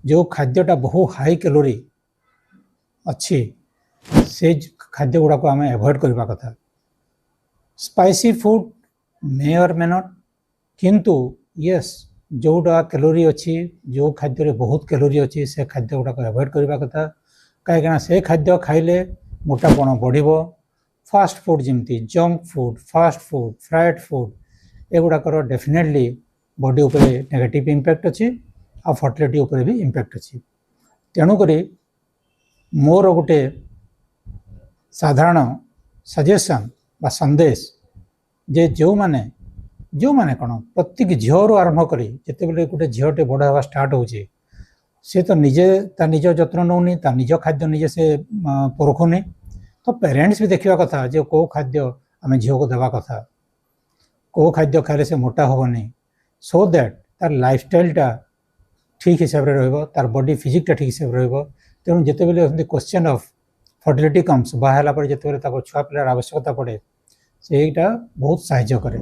जो खाद्यटा बहु high calorie अच्छी से खाद्य गुड़ाक आम एवॉइड करने कथा। स्पाइसी फूड मे और मे नॉट, किंतु यस जोटा कैलोरी अच्छी जो खाद्य बहुत कैलोरी अच्छी से खाद्य गुड़ाक एवॉइड करने कथा। कहीं से खाद्य खाइले मोटापण बढ़। फास्ट फूड जमती junk food, fast food, fried food एगुड़ाकर डेफिनेटली बॉडी उपरे नेगेटिव इम्पैक्ट अच्छी आ फर्टिलिटी उपरे भी इम्पैक्ट अच्छी। तेणुक मोर गोटे साधारण सजेशन बा संदेश जे जो माने कौन प्रत्येक झील आरंभ करी जिते गोटे झीलटे बड़ हवा स्टार्ट हो सी तो निजे ता निज जत्न नौनी ता निज खाद्य निजे से परखुनी। तो पेरेंट्स भी देखा कथा जो कौ खाद्य आम झील को देवा कथा, कौ खाद्य खाइले से मोटा हेनी, सो दैट तार लाइफस्टाइलटा ठीक हिसाब से रहिबो, तार बॉडी फिजिकटा ठीक हिसाब से रहिबो। तेणु जिते क्वेश्चन ऑफ फर्टिलिटी कम्स बाहला पर जिते छुआ पिलार आवश्यकता पड़े से बहुत साहाय्य करे।